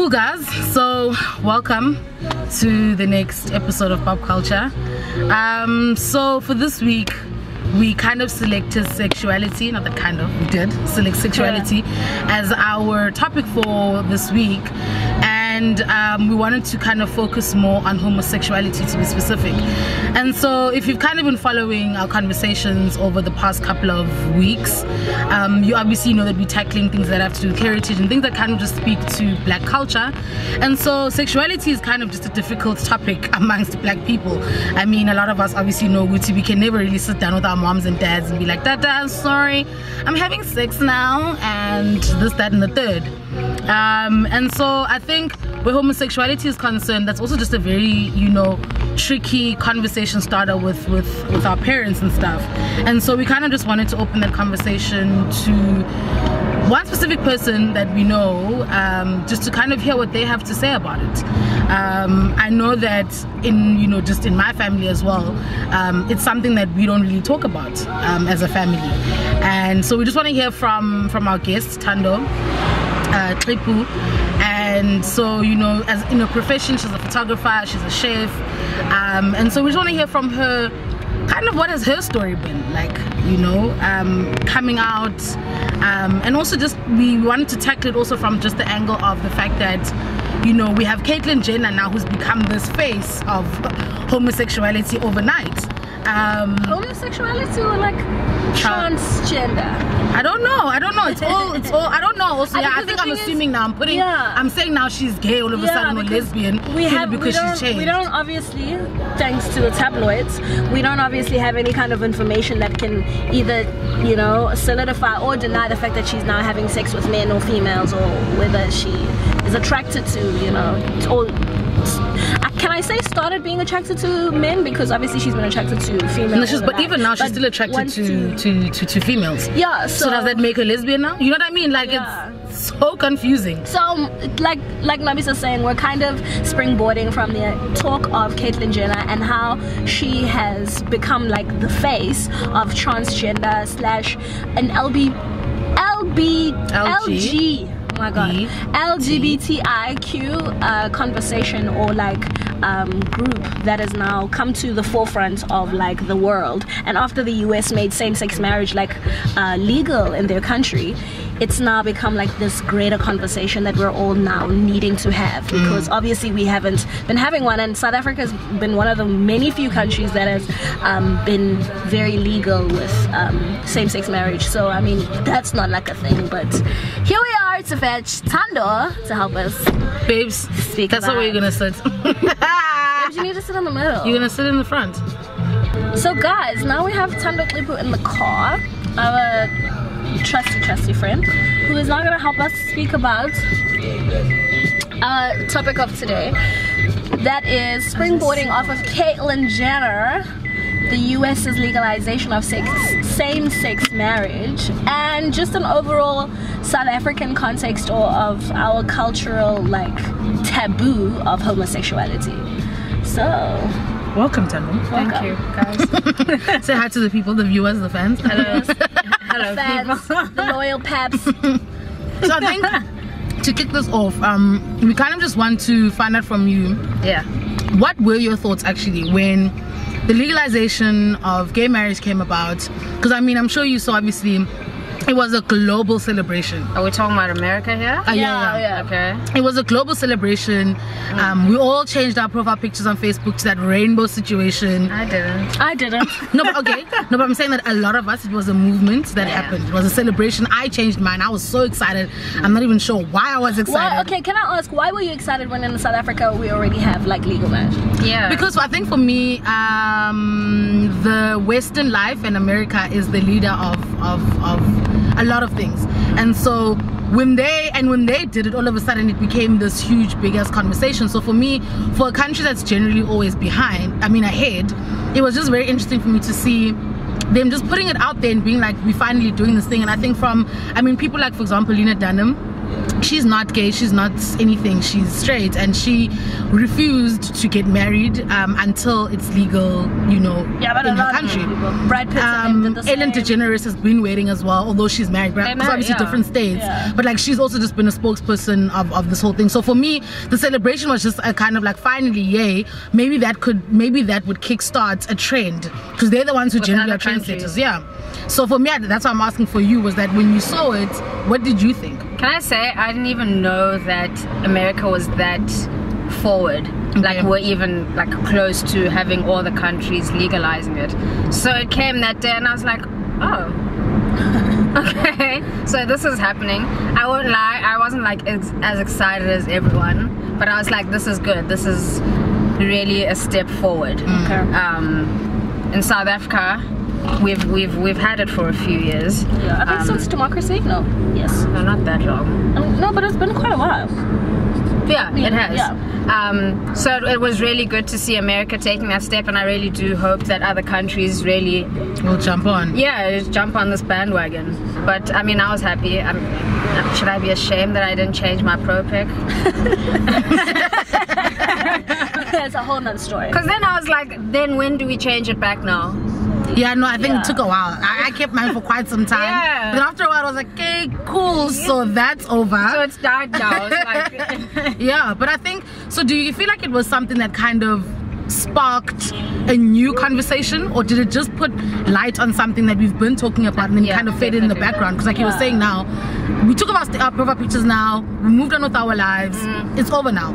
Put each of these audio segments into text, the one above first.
Cool guys, so welcome to the next episode of Pop Culture. So for this week we kind of selected sexuality, not that kind of, we did select sexuality as our topic for this week, and we wanted to kind of focus more on homosexuality, to be specific. And so if you've kind of been following our conversations over the past couple of weeks, you obviously know that we're tackling things that have to do with heritage and things that kind of just speak to black culture. And so sexuality is kind of just a difficult topic amongst black people. I mean, a lot of us obviously know Gucci, we can never really sit down with our moms and dads and be like, Dad, I'm sorry, I'm having sex now, and this, that, and the third. And so I think where homosexuality is concerned, that's also just a very, you know, tricky conversation starter with our parents and stuff. And so we kind of just wanted to open that conversation to one specific person that we know, just to kind of hear what they have to say about it. I know that just in my family as well, it's something that we don't really talk about as a family. And so we just want to hear from our guest, Thando, Tripu. And so, you know, as in a profession, she's a photographer, she's a chef, and so we just want to hear from her kind of what has her story been like, you know, coming out, and also just we wanted to tackle it also from just the angle of the fact that, you know, we have Caitlyn Jenner now who's become this face of homosexuality overnight. Homosexuality or like transgender? I don't know. It's all I don't know. Also, yeah, I think I'm assuming now. I'm saying now she's gay all of a sudden, or lesbian. She's changed. We don't obviously, thanks to the tabloids, we don't obviously have any kind of information that can either, you know, solidify or deny the fact that she's now having sex with men or females, or whether she is attracted to, you know, can I say started being attracted to men, because obviously she's been attracted to females. No, but even now she's still attracted to females. Yeah. So does that make her lesbian now? You know what I mean? Like, yeah. It's so confusing. So like Nabisa saying, we're kind of springboarding from the talk of Caitlyn Jenner and how she has become like the face of transgender / an LG. Oh my god, LGBTIQ conversation, or like group that has now come to the forefront of like the world. And after the US made same-sex marriage like legal in their country, it's now become like this greater conversation that we're all now needing to have, because obviously we haven't been having one, and South Africa has been one of the many few countries that has been very legal with same-sex marriage. So I mean, that's not like a thing, but here we are to fetch Thando to help us. Babes, that's not where you're gonna sit. Babes, you need to sit in the middle. You're gonna sit in the front. So guys, now we have Thando Klipu in the car, our trusty friend, who is now gonna help us speak about our topic of today, that is springboarding off of Caitlyn Jenner, the US's legalization of same-sex marriage, and just an overall South African context, or of our cultural like taboo of homosexuality. So welcome, Thando. Thank you, guys. Say hi to the people, the viewers, the fans. Hello. Hello, fans, the loyal paps. So I think to kick this off, we kind of just want to find out from you, what were your thoughts actually when the legalization of gay marriage came about? Because I mean, I'm sure you saw, obviously it was a global celebration. Are we talking about America here? Yeah. Okay. It was a global celebration. We all changed our profile pictures on Facebook to that rainbow situation. I didn't. No, but okay. No, but I'm saying that a lot of us, it was a movement that happened. It was a celebration. I changed mine. I was so excited. I'm not even sure why I was excited. Well, okay, can I ask, why were you excited when in South Africa we already have like legal marriage? Yeah. Because I think for me, the Western life in America is the leader of a lot of things. And so when they did it, all of a sudden it became this huge big ass conversation. So for me, for a country that's generally always ahead, it was just very interesting for me to see them just putting it out there and being like, we're finally doing this thing. And I think people like, for example, Lena Dunham, she's not gay, she's not anything, she's straight, and she refused to get married until it's legal, you know, but in her country. Brad Pitt did the Ellen same. DeGeneres has been waiting as well, although she's married, but it's obviously different states. But like, she's also just been a spokesperson of this whole thing. So for me, the celebration was just a kind of like, finally, yay, maybe that would kickstart a trend, because they're the ones who generally are trendsetters. Yeah. So for me, that's why I'm asking for you, was that when you saw it, what did you think? Can I say, I didn't even know that America was that forward. Okay. Like, we're even like close to having all the countries legalizing it. So it came that day and I was like, oh, okay, so this is happening. I won't lie, I wasn't like as excited as everyone, but I was like, this is good, this is really a step forward. Okay. In South Africa, we've had it for a few years. I think since democracy? No. Yes. No, not that long. No, but it's been quite a while. Yeah, it has. Yeah. So it was really good to see America taking that step, and I really do hope that other countries really will jump on. Yeah, jump on this bandwagon. But I mean, I was happy. Should I be ashamed that I didn't change my pro pic? That's a whole nother story. Because then I was like, then when do we change it back now? Yeah, no, I think it took a while. I kept mine for quite some time. Yeah. But after a while, I was like, okay, cool. So that's over. So it's died down. Like yeah, but I think, so do you feel like it was something that kind of sparked a new conversation, or did it just put light on something that we've been talking about and then kind of faded in the background? Because like you were saying, now we took our profile pictures, now we moved on with our lives, it's over now.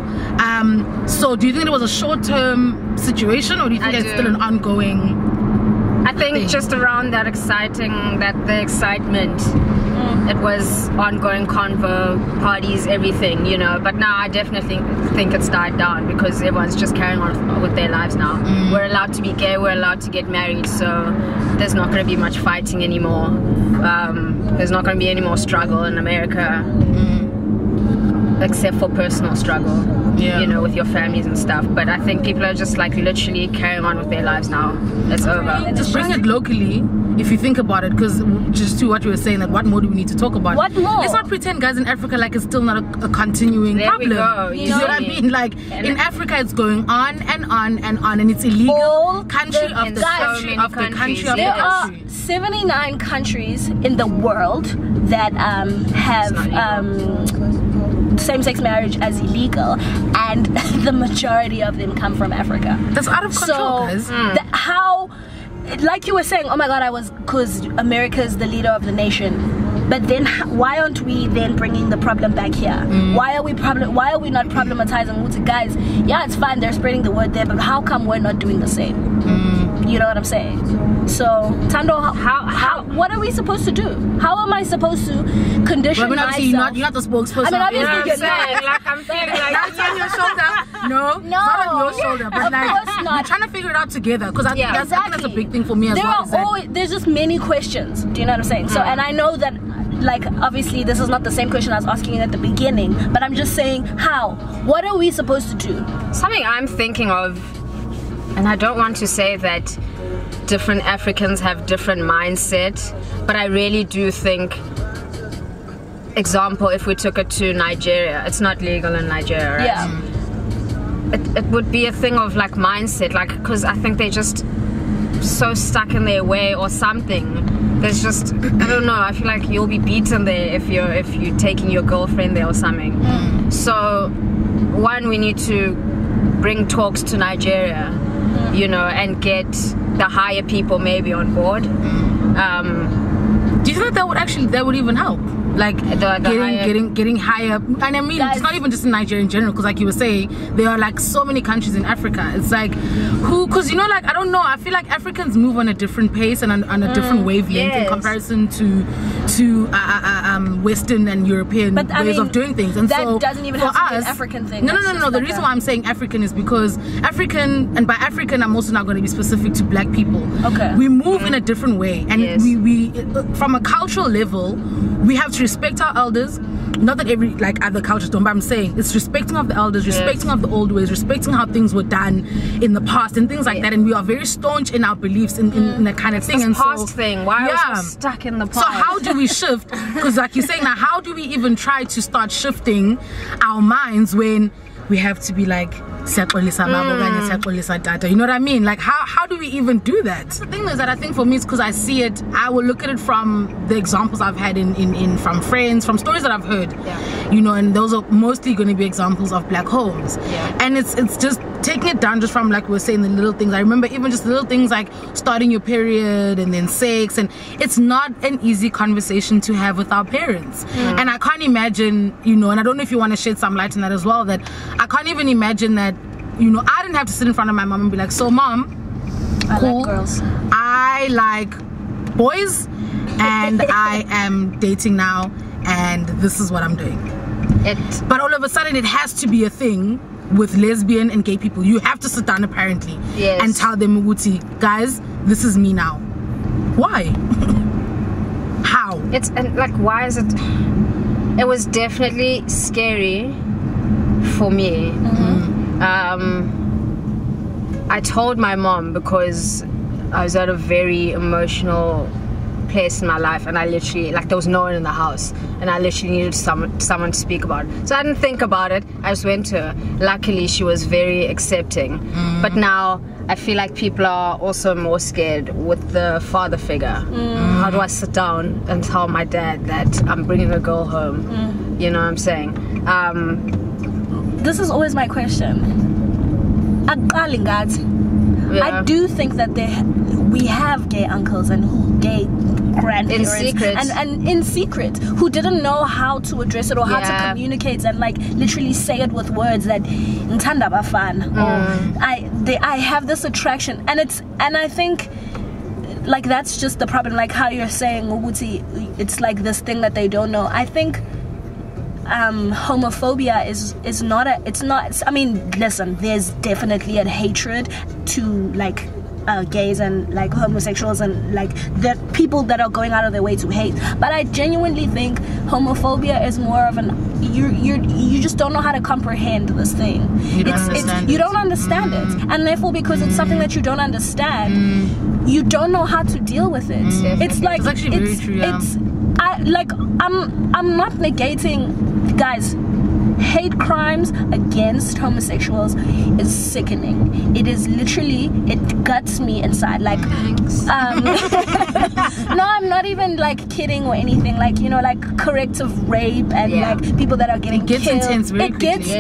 So do you think it was a short-term situation, or do you think it's still an ongoing? I think just around the excitement, it was ongoing convo, parties, everything, you know. But now I definitely think it's died down, because everyone's just carrying on with their lives now. We're allowed to be gay, we're allowed to get married, so there's not going to be much fighting anymore. There's not going to be any more struggle in America, except for personal struggle, you know, with your families and stuff. But I think people are just like literally carrying on with their lives now. It's over. Just bring it locally, if you think about it, because just to what you were saying, that what more do we need to talk about? What more? Let's not pretend, guys, in Africa like it's still not a continuing problem. We go. You know what I mean? Like in Africa, it's going on and on and on, and it's illegal. Country after country after country after There are country. 79 countries in the world that have same-sex marriage as illegal, and the majority of them come from Africa. That's out of control, guys. How, like you were saying, oh my god, because America's the leader of the nation. But then why aren't we then bringing the problem back here? Why are we not problematizing? Guys, yeah, it's fine, they're spreading the word there, but how come we're not doing the same? You know what I'm saying? So Tando, how what are we supposed to do? How am I supposed to condition myself? You're not the spokesperson. I mean, obviously you're saying, not. like, I'm feeling like That's on your shoulder. No, not on your shoulder. But Of like, course not. we're trying to figure it out together, because I think that's a big thing for me as There well. are always, there's just many questions. Do you know what I'm saying? So, and I know that, like, obviously this is not the same question I was asking you at the beginning, but I'm just saying, how? What are we supposed to do? something I'm thinking of, and I don't want to say that different Africans have different mindset, but I really do think, example, if we took it to Nigeria, it's not legal in Nigeria, right? Yeah. It would be a thing of like mindset, like, because I think they're just so stuck in their way or something. There's just, I don't know, I feel like you'll be beaten there if you're taking your girlfriend there or something. So one, we need to bring talks to Nigeria, you know, and get the higher people maybe on board. Do you think that would even help? Like getting higher, and I mean, Guys, it's not even just in Nigeria in general, because like you were saying, there are like so many countries in Africa. It's like because you know, like, I don't know, I feel like Africans move on a different pace and on a different wavelength in comparison to Western and European ways of doing things. And that so doesn't even for have to be us, an African thing. No. The reason why I'm saying African is because African, and by African I'm also not going to be specific to black people. Okay. We move in a different way, and we from a cultural level, we have to respect our elders. Not that every like other cultures don't, but I'm saying it's respecting of the elders, respecting of the old ways, respecting how things were done in the past and things like that. And we are very staunch in our beliefs in that kind of thing. This and past so, thing. Why are we stuck in the past? So how do we shift? Because like you're saying now, how do we even try to start shifting our minds when we have to be like, you know what I mean? Like how do we even do that? The thing is that I think for me it's because I see it, I will look at it from the examples I've had in from friends, from stories that I've heard, you know, and those are mostly going to be examples of black homes, and it's just taking it down just from, like we were saying, the little things. I remember even just little things like starting your period and then sex, and it's not an easy conversation to have with our parents. And I can't imagine, you know, and I don't know if you want to shed some light on that as well, that I can't even imagine that, you know, I didn't have to sit in front of my mom and be like, so mom, I like girls, I like boys, and I am dating now, and this is what I'm doing. But all of a sudden it has to be a thing with lesbian and gay people. You have to sit down apparently and tell them, guys, this is me now. Why? How? It's and like, why is it? It was definitely scary for me. I told my mom because I was at a very emotional place in my life, and I literally, like, there was no one in the house, and I literally needed someone to speak about it. So I didn't think about it. I just went to her. Luckily, she was very accepting. But now I feel like people are also more scared with the father figure. How do I sit down and tell my dad that I'm bringing a girl home? You know what I'm saying? This is always my question. I do think that we have gay uncles and gay grandparents and in secret who didn't know how to address it or how to communicate and like literally say it with words that Ntanda bafana or I have this attraction, and I think like that's just the problem, like how you're saying it's like this thing that they don't know. I think homophobia is not I mean, listen, there's definitely a hatred to like gays and like homosexuals and like the people that are going out of their way to hate, but I genuinely think homophobia is more of an you just don't know how to comprehend this thing. You don't understand it, and therefore because it's something that you don't understand, you don't know how to deal with it. It's like it's actually very true. I'm not negating, guys. Hate crimes against homosexuals is sickening. It is literally, it guts me inside. Like, no, I'm not even like kidding or anything. Like, you know, like corrective rape and like people that are getting killed. Intense very quickly.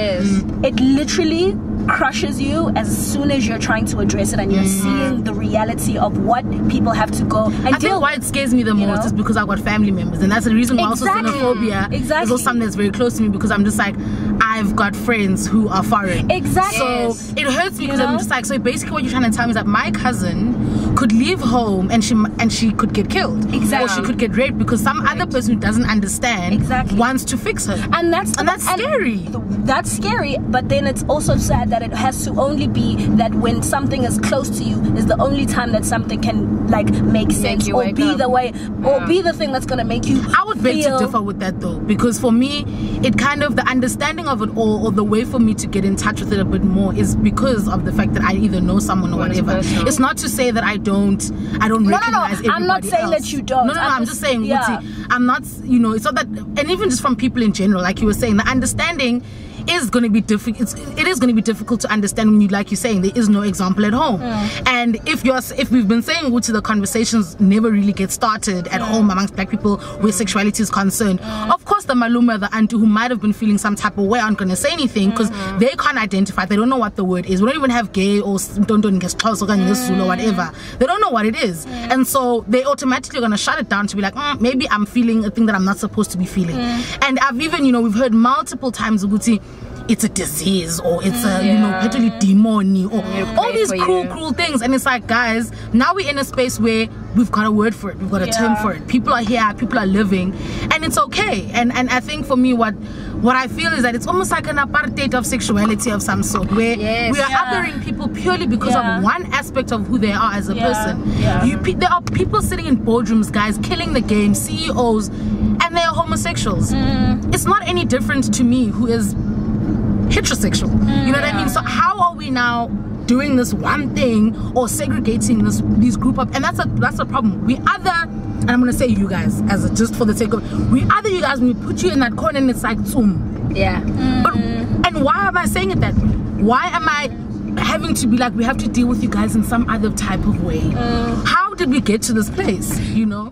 It literally crushes you as soon as you're trying to address it and you're seeing the reality of what people have to go and I think why it scares me the most is because I've got family members, and that's the reason why also xenophobia is also something that's very close to me, because I'm just like, I've got friends who are foreign. So it hurts me because I'm just like, so basically what you're trying to tell me is that my cousin could leave home and she could get killed, or she could get raped because some other person who doesn't understand wants to fix her, and that's scary. That's scary, but then it's also sad that it has to only be that when something is close to you is the only time that something can like make sense or be the way or be the thing that's gonna make you. I would beg to differ with that though, because for me it kind of, the understanding of it all, or the way for me to get in touch with it a bit more, is because of the fact that I either know someone or whatever. It's not to say that I don't recognize everybody I'm not saying else. That you don't. I'm just saying I'm not, you know, it's not that, and even just from people in general, like you were saying, the understanding is going to be difficult. It is going to be difficult to understand when you, like you're saying, there is no example at home. And if we've been saying the conversations never really get started at home amongst black people where sexuality is concerned, of course the maluma, the auntie who might have been feeling some type of way aren't going to say anything because they can't identify, they don't know what the word is. We don't even have gay or don't get or whatever. They don't know what it is, and so they automatically going to shut it down to be like, maybe I'm feeling a thing that I'm not supposed to be feeling. And I've even, you know, we've heard multiple times it's a disease, or it's a petally demon, or all these cruel things, and it's like, guys, now we're in a space where we've got a word for it, we've got a term for it. People are here, people are living, and it's okay. And I think for me, what I feel is that it's almost like an apartheid of sexuality of some sort, where we are othering people purely because of one aspect of who they are as a person. There are people sitting in boardrooms, guys, killing the game, CEOs, and they're homosexuals. It's not any different to me who is heterosexual. You know what I mean? So how are we now doing this one thing or segregating these group up? And that's a problem. We either, and I'm gonna say you guys as just for the sake of, we either, you guys, when we put you in that corner and it's like yeah. But, and why am I saying it that way? Why am I having to be like, we have to deal with you guys in some other type of way? How did we get to this place, you know?